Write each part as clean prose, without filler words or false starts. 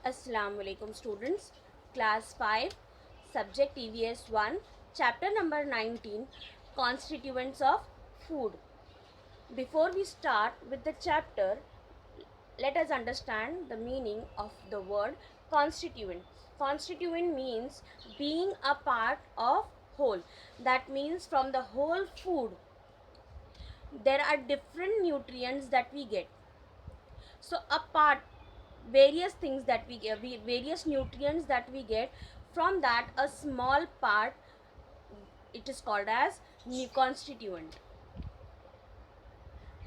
Assalamu alaikum students. Class 5, subject EVS 1, chapter number 19, constituents of food. Before we start with the chapter, let us understand the meaning of the word constituent. Constituent means being a part of whole. That means from the whole food, there are different nutrients that we get. So a part, various things that we get, various nutrients that we get, from that a small part, it is called as constituent.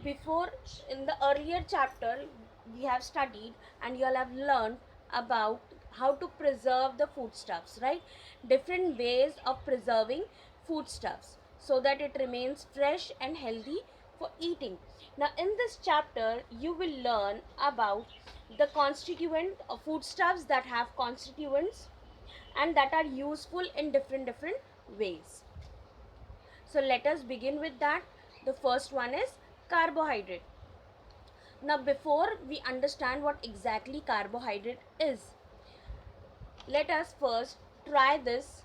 Before, in the earlier chapter, we have studied and you all have learned about how to preserve the foodstuffs, right? Different ways of preserving foodstuffs so that it remains fresh and healthy for eating. Now in this chapter you will learn about the constituent of foodstuffs that have constituents and that are useful in different ways. So let us begin with that. The first one is carbohydrate. Now before we understand what exactly carbohydrate is, let us first try this.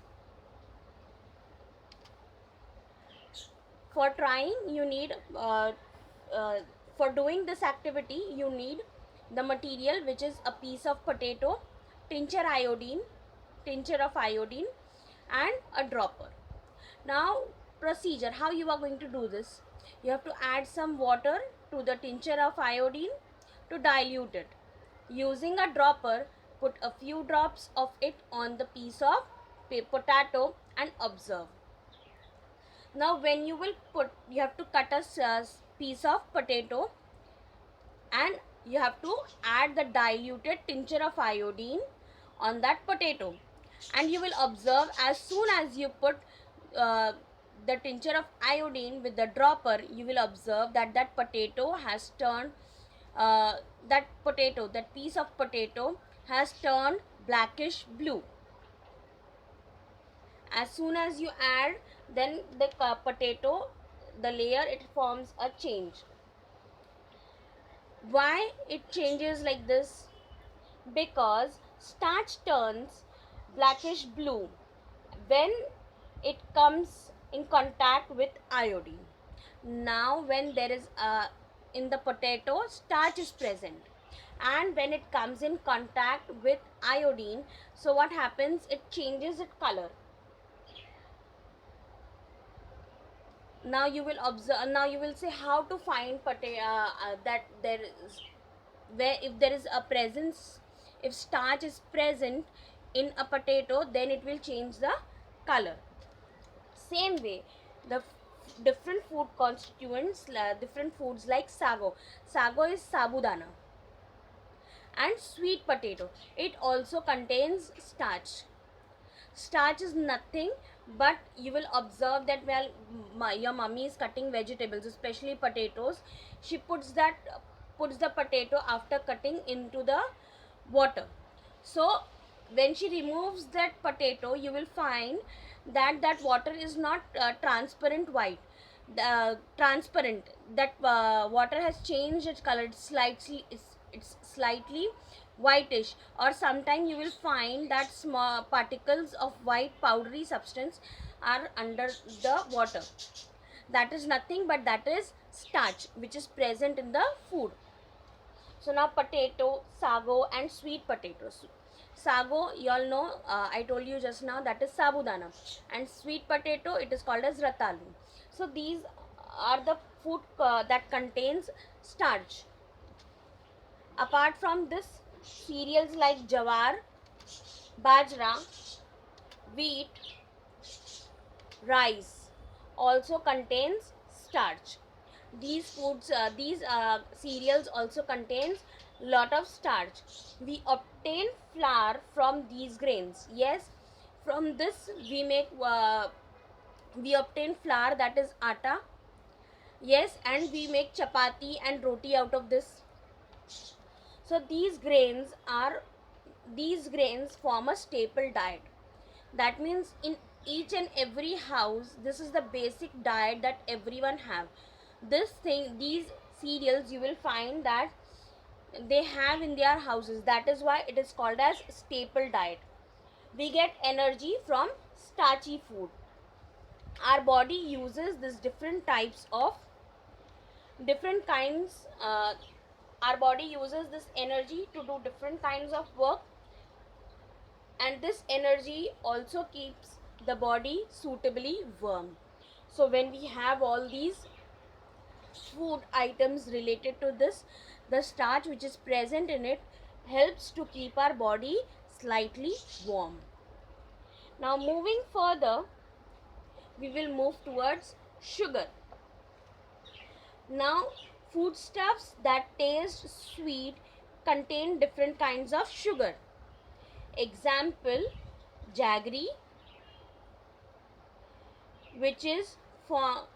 For trying, you need for doing this activity you need the material, which is a piece of potato, tincture of iodine and a dropper. Now procedure, how you are going to do this: you have to add some water to the tincture of iodine to dilute it. Using a dropper, put a few drops of it on the piece of potato and observe. Now when you will put, you have to cut a piece of potato and you have to add the diluted tincture of iodine on that potato, and you will observe as soon as you put uh, the tincture of iodine with the dropper, you will observe that that potato has turned that piece of potato has turned blackish blue. As soon as you add, then the potato, the layer, it forms a change. Why it changes like this? Because starch turns blackish blue when it comes in contact with iodine. Now when there is in the potato, starch is present, and when it comes in contact with iodine, so what happens, it changes its color. Now you will observe, now you will say how to find that there is, where if there is a presence, if starch is present in a potato, then it will change the color. Same way, the different food constituents, different foods like sago is sabudana, and sweet potato, it also contains starch. Starch is nothing but, you will observe that while your mummy is cutting vegetables, especially potatoes, she puts the potato after cutting into the water. So when she removes that potato, you will find that that water is not transparent white, transparent, that water has changed its color, it's slightly whitish, or sometimes you will find that small particles of white powdery substance are under the water. That is nothing but that is starch, which is present in the food. So now potato, sago and sweet potatoes. Sago, you all know, I told you just now, that is sabudana, and sweet potato, it is called as ratalu. So these are the food that contains starch. Apart from this, cereals like jawar, bajra, wheat, rice also contains starch. These cereals also contains lot of starch. We obtain flour from these grains. Yes, from this we obtain flour, that is atta. Yes, and we make chapati and roti out of this. So these grains form a staple diet. That means in each and every house, this is the basic diet that everyone have. These cereals, you will find that they have in their houses. That is why it is called as staple diet. We get energy from starchy food. Our body uses this different types of different kinds our body uses this energy to do different kinds of work, and this energy also keeps the body suitably warm. So when we have all these food items related to this, the starch which is present in it helps to keep our body slightly warm. Now moving further, we will move towards sugar. Now foodstuffs that taste sweet contain different kinds of sugar. Example, jaggery, which is for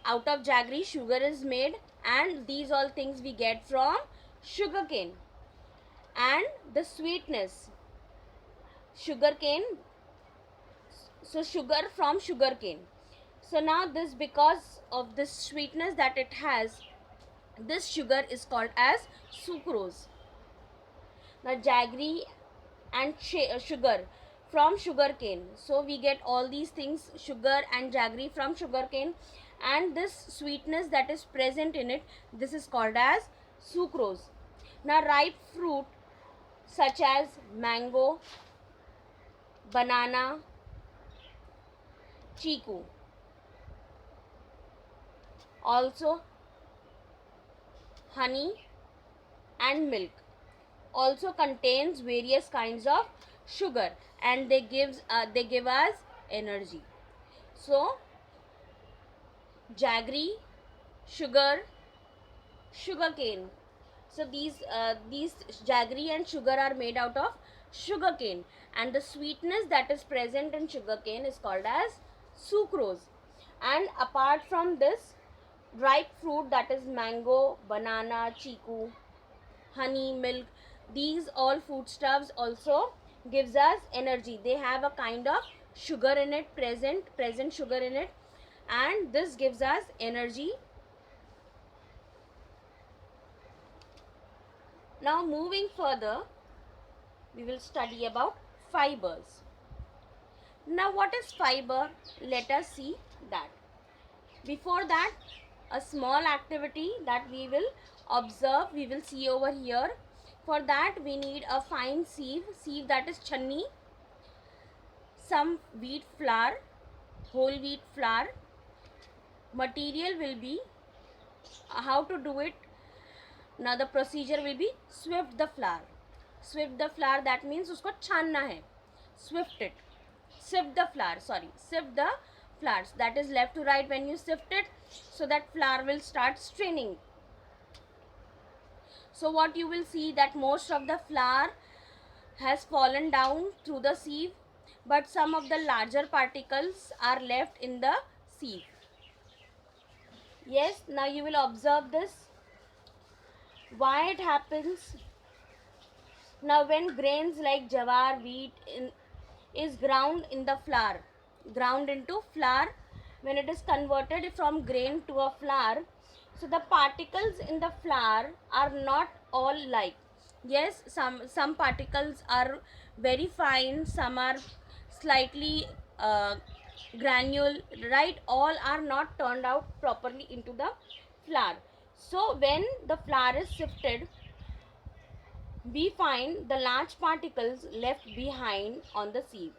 out of jaggery sugar is made, and these all things we get from sugarcane. And the sweetness, sugarcane, so sugar from sugarcane. So now this, because of this sweetness that it has, this sugar is called as sucrose. Now jaggery and sugar from sugarcane, so we get all these things, sugar and jaggery from sugarcane, and this sweetness that is present in it, this is called as sucrose. Now ripe fruit such as mango, banana, chiku, also honey and milk also contains various kinds of sugar, and they give us energy. So jaggery, sugar, sugarcane. So these jaggery and sugar are made out of sugarcane, and the sweetness that is present in sugarcane is called as sucrose. And apart from this, ripe fruit that is mango, banana, chiku, honey, milk, these all foodstuffs also gives us energy. They have a kind of sugar in it, present sugar in it, and this gives us energy. Now moving further, we will study about fibers. Now what is fiber? Let us see that. Before that, a small activity that we will observe, we will see over here. For that we need a fine sieve that is channi, some wheat flour, whole wheat flour. Material will be how to do it. Now the procedure will be sift the flour. Sift the flour, that means usko छानना है. Sift it. Sift the flour, sift the flours, that is left to right when you sift it, so that flour will start straining. So what you will see, that most of the flour has fallen down through the sieve, but some of the larger particles are left in the sieve. Yes, now you will observe this. Why it happens? Now when grains like jawar, wheat is ground in the flour, ground into flour, when it is converted from grain to a flour, so the particles in the flour are not all like. Yes, some particles are very fine, some are slightly granule, right? All are not turned out properly into the flour. So when the flour is sifted, we find the large particles left behind on the sieve.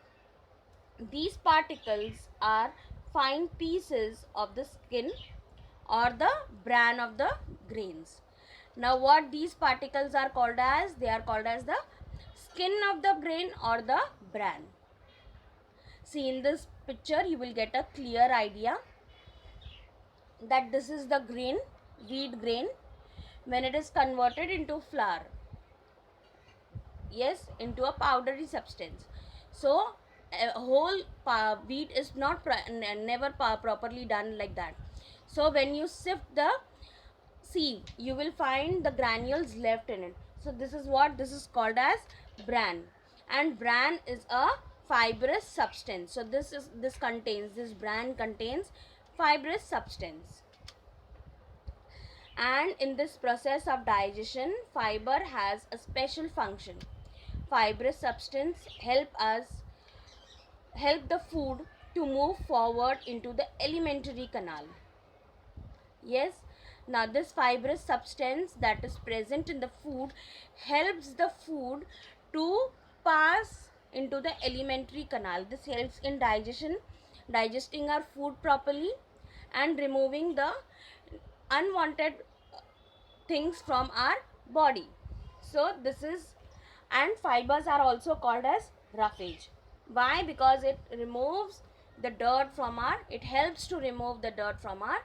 These particles are fine pieces of the skin or the bran of the grains. Now what these particles are called as? They are called as the skin of the grain or the bran. See, in this picture you will get a clear idea that this is the grain, wheat grain, when it is converted into flour. Yes, into a powdery substance. So a whole wheat is not never properly done like that. So when you sift the sieve, you will find the granules left in it. So this is what this is called as bran, and bran is a fibrous substance. So this bran contains fibrous substance. And in this process of digestion, fiber has a special function. Fibrous substance help the food to move forward into the alimentary canal. Yes, now this fibrous substance that is present in the food helps the food to pass into the alimentary canal. This helps in digesting our food properly and removing the unwanted things from our body. So this is, and fibers are also called as roughage. Why? Because it removes the dirt from our, it helps to remove the dirt from our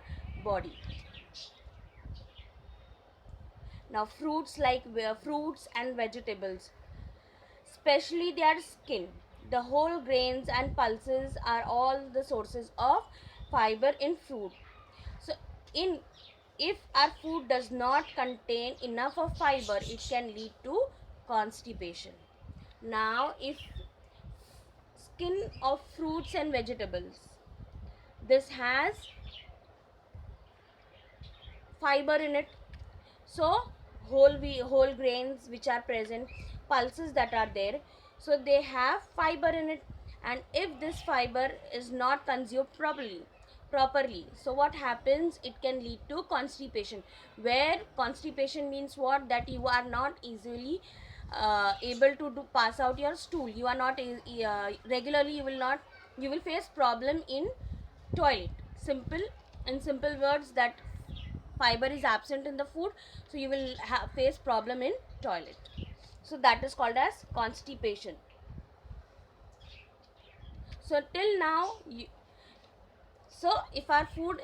body. Now fruits, like fruits and vegetables, especially their skin, the whole grains and pulses are all the sources of fiber in fruit. So in, if our food does not contain enough of fiber, it can lead to constipation. Now if skin of fruits and vegetables, this has fiber in it. So whole grains which are present, pulses that are there, so they have fiber in it. And if this fiber is not consumed properly, so what happens, it can lead to constipation. Where constipation means what, that you are not easily able to pass out your stool. You are not regularly, you will face problem in toilet. Simple, in simple words, that fiber is absent in the food, so you will face problem in toilet. So that is called as constipation. So till now so if our food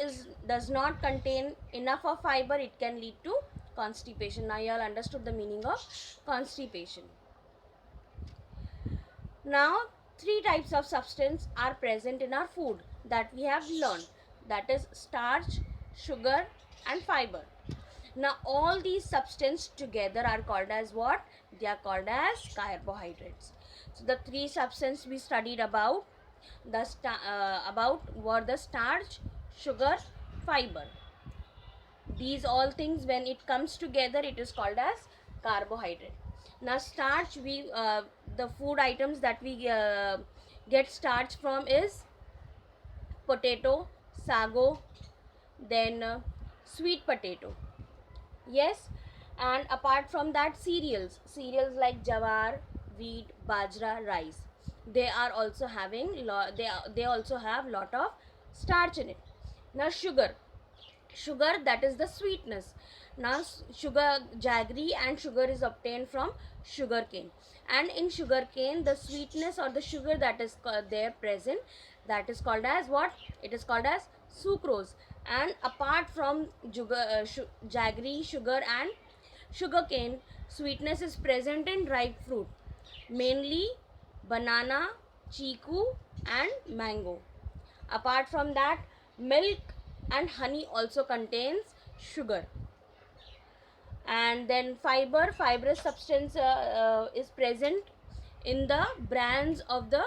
does not contain enough of fiber, it can lead to constipation. Now you all understood the meaning of constipation. Now three types of substance are present in our food that we have learned, that is starch, sugar and fiber. Now all these substances together are called as what? They are called as carbohydrates. So the three substances we studied about were the starch, sugar, fiber. These all things, when it comes together, it is called as carbohydrate. Now starch, the food items that we get starch from is potato, sago, then sweet potato. Yes, and apart from that, cereals like jawar, wheat, bajra, rice, they are also having they also have lot of starch in it. Now sugar, that is the sweetness. Now sugar, jaggery and sugar is obtained from sugarcane, and in sugarcane the sweetness or the sugar that is there present, that is called as what? It is called as sucrose. And apart from jaggery, sugar and sugarcane, sweetness is present in ripe fruit, mainly banana, chiku and mango. Apart from that, milk and honey also contains sugar. And then fibrous substance is present in the brands of the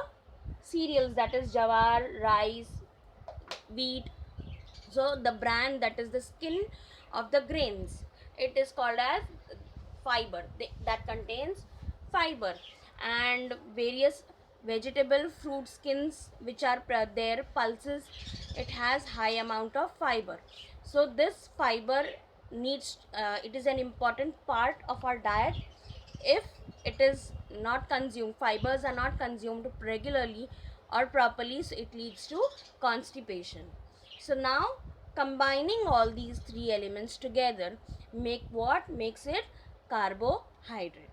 cereals, that is jawar, rice, wheat. So the bran, that is the skin of the grains, it is called as fiber, that contains fiber. And various vegetable fruit skins which are there, pulses, it has high amount of fiber. So this fiber needs it is an important part of our diet. If it is not consumed, fibers are not consumed regularly or properly, so it leads to constipation. So now combining all these three elements together makes it carbohydrate.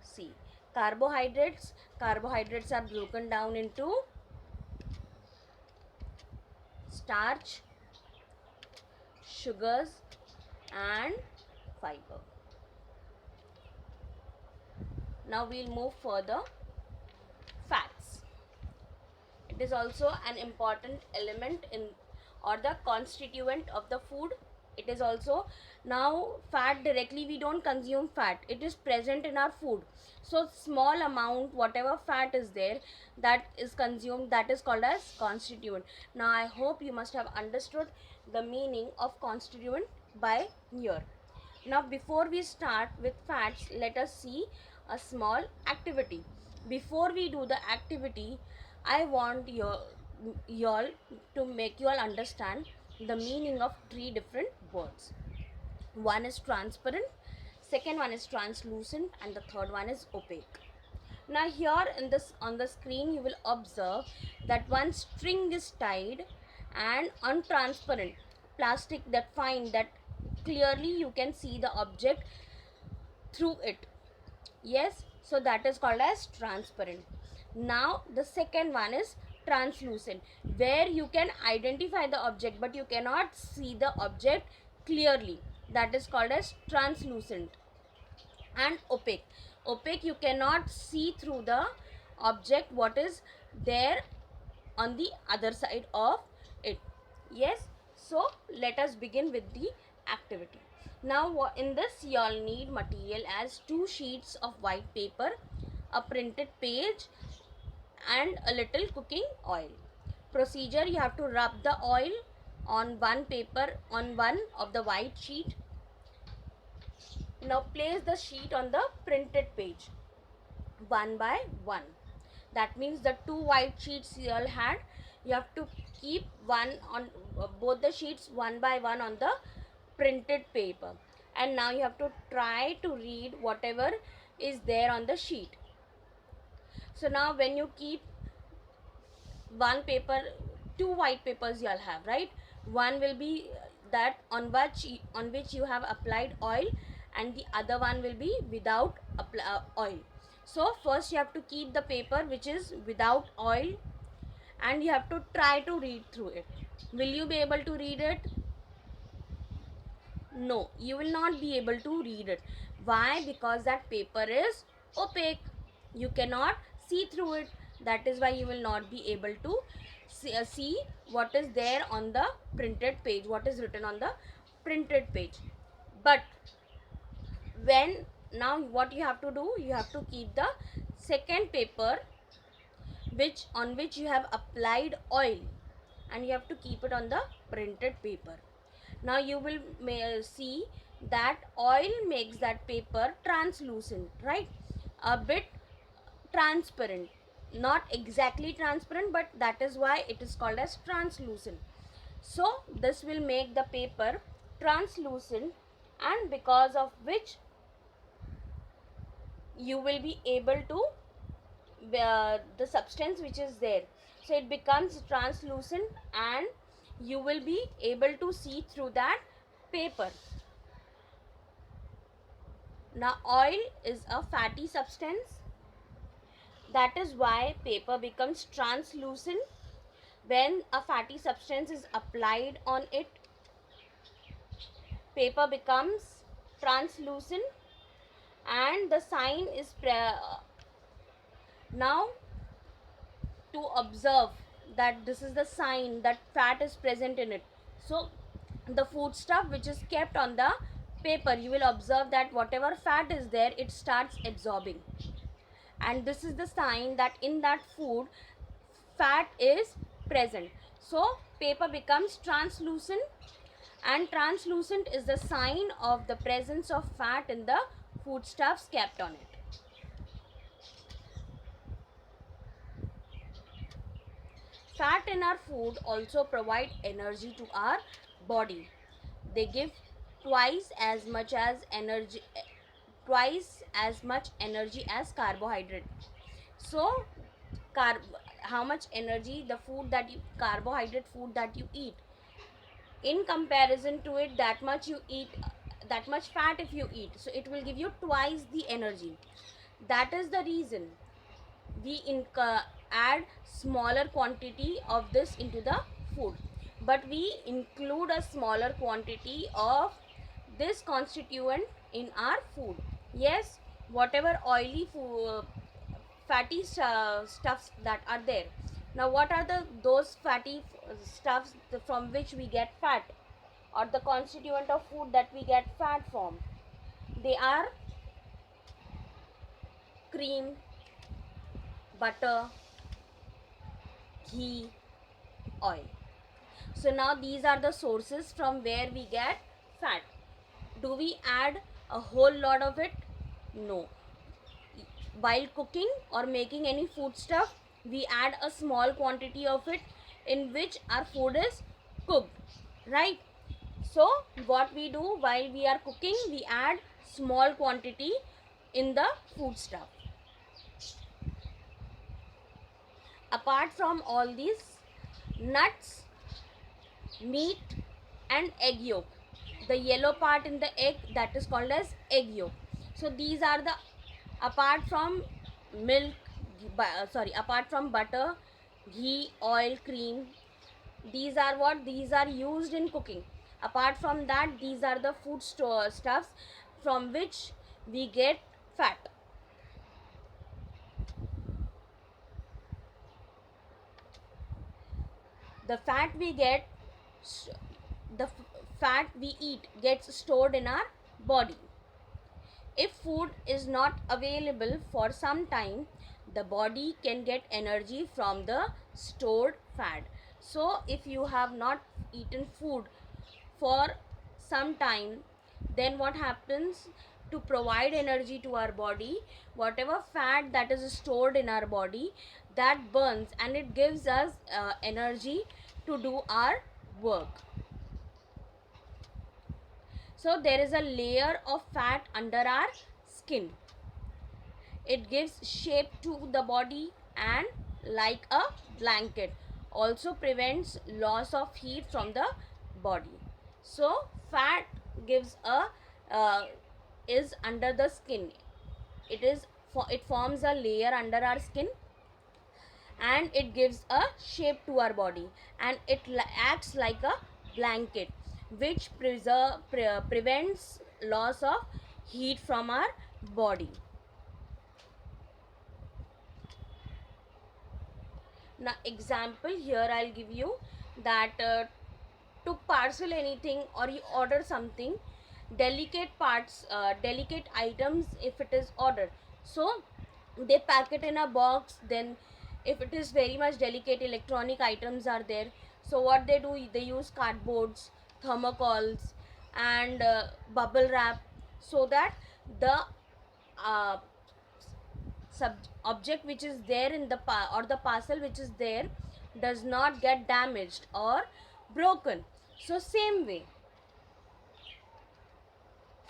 See, carbohydrates are broken down into starch, sugars and fiber. Now we'll move further. Fats, it is also an important element in, or the constituent of the food. It is also, now fat directly we don't consume fat, it is present in our food. So small amount whatever fat is there that is consumed, that is called as constituent. Now I hope you must have understood the meaning of constituent by here. Now before we start with fats, let us see a small activity. Before we do the activity, I want y'all to make you all understand the meaning of three different words. One is transparent, second one is translucent, and the third one is opaque. Now here in this on the screen you will observe that one string is tied and untransparent plastic, that fine, that clearly you can see the object through it. Yes, so that is called as transparent. Now the second one is translucent, where you can identify the object but you cannot see the object clearly, that is called as translucent. And opaque, opaque, you cannot see through the object what is there on the other side of it. Yes, so let us begin with the activity. Now in this you all need material as 2 sheets of white paper, a printed page, and a little cooking oil. Procedure: you have to rub the oil on one paper, on one of the white sheet. Now place the sheet on the printed page one by one. That means the 2 white sheets you all had, you have to keep one on both the sheets one by one on the printed paper, and now you have to try to read whatever is there on the sheet. So now when you keep one paper, 2 white papers you all have, right? One will be that on which you have applied oil, and the other one will be without oil. So first you have to keep the paper which is without oil, and you have to try to read through it. Will you be able to read it? No, you will not be able to read it. Why? Because that paper is opaque, you cannot see through it. That is why you will not be able to see what is there on the printed page, what is written on the printed page. But when, now what you have to do, you have to keep the second paper on which you have applied oil, and you have to keep it on the printed paper. Now you will see that oil makes that paper translucent, right? A bit transparent, not exactly transparent, but that is why it is called as translucent. So this will make the paper translucent, and because of which you will be able to the substance which is there, so it becomes translucent and you will be able to see through that paper. Now oil is a fatty substance, that is why paper becomes translucent. When a fatty substance is applied on it, paper becomes translucent, and the sign is now to observe that this is the sign that fat is present in it. So the foodstuff which is kept on the paper, you will observe that whatever fat is there, it starts absorbing, and this is the sign that in that food fat is present. So paper becomes translucent, and translucent is the sign of the presence of fat in the foodstuffs kept on it. Fat in our food also provide energy to our body. They give twice as much energy as carbohydrate. So how much energy the food that you carbohydrate food that you eat, in comparison to it, that much you eat, that much fat if you eat, so it will give you twice the energy. That is the reason we add smaller quantity of this into the food, but we include a smaller quantity of this constituent in our food. Yes, whatever oily fatty stuffs that are there. Now what are those fatty stuffs from which we get fat? or the constituent of food that we get fat from, they are cream, butter, ghee, oil. So now these are the sources from where we get fat. Do we add a whole lot of it? No. While cooking or making any food stuff, we add a small quantity of it in which our food is cooked, right? So what we do while we are cooking, we add small quantity in the food stuff. Apart from all these, nuts, meat and egg yolk, the yellow part in the egg, that is called as egg yolk. So these are the, apart from milk, apart from butter, ghee, oil, cream, these are what, these are used in cooking. Apart from that, these are the food store stuffs from which we get fat. The fat we get, the fat we eat gets stored in our body. If food is not available for some time, the body can get energy from the stored fat. So if you have not eaten food for some time, then what happens? To provide energy to our body, whatever fat that is stored in our body, that burns and it gives us energy to do our work. So there is a layer of fat under our skin. It gives shape to the body and like a blanket also prevents loss of heat from the body. So fat gives a is under the skin. It forms a layer under our skin and it gives a shape to our body, and it acts like a blanket which prevents loss of heat from our body. Now example here I'll give you that to parcel anything or you order something, delicate parts, delicate items, if it is ordered, so they pack it in a box. Then if it is very much delicate electronic items are there, so what they do, they use cardboards, thermocols and bubble wrap, so that the uh, object which is there in the or the parcel which is there does not get damaged or broken. So same way,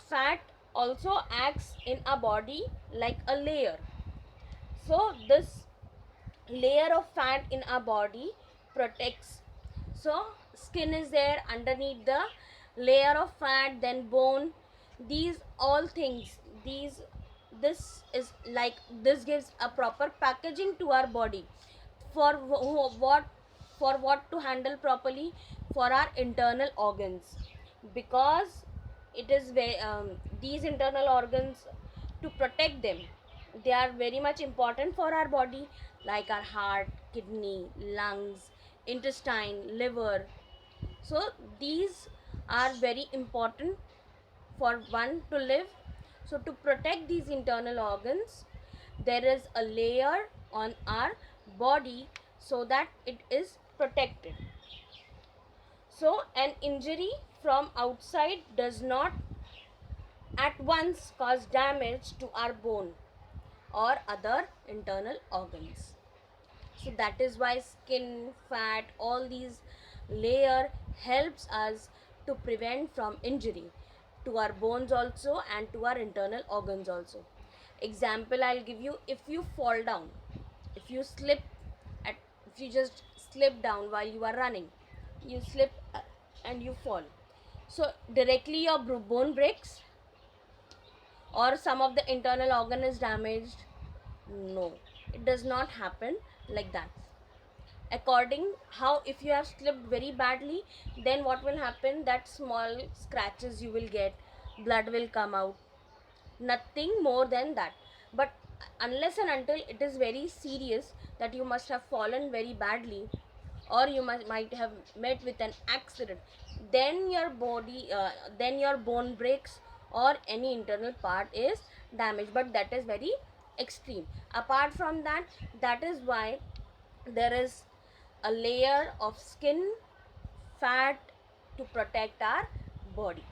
fat also acts in a body like a layer. So this layer of fat in our body protects. So skin is there underneath the layer of fat, then bone, these all things, these this is like, this gives a proper packaging to our body for what, for what to handle properly, for our internal organs, because it is very these internal organs, to protect them, they are very much important for our body, like our heart, kidney, lungs, intestine, liver. So these are very important for one to live. So to protect these internal organs, there is a layer on our body so that it is protected. So an injury from outside does not at once cause damage to our bone or other internal organs. So that is why skin, fat, all these layer helps us to prevent from injury to our bones also and to our internal organs also. Example I'll give you, if you fall down, if you slip at, if you just slip down while you are running, you slip and you fall, so directly your bone breaks or some of the internal organ is damaged. No, it does not happen like that. According how, if you have slipped very badly, then what will happen, that small scratches you will get, blood will come out, nothing more than that. But unless and until it is very serious, that you must have fallen very badly or you might have met with an accident, then your body then your bone breaks or any internal part is damaged, but that is very extreme. Apart from that, that is why there is a layer of skin, fat, to protect our body.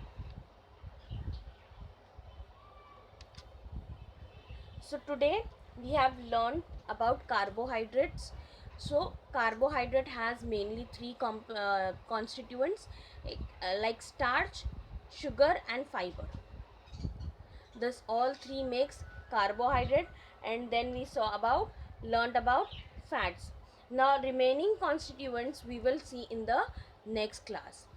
So today we have learned about carbohydrates. So carbohydrate has mainly three constituents, like starch, sugar and fiber. This all three makes carbohydrate. And then we learned about fats. Now remaining constituents we will see in the next class.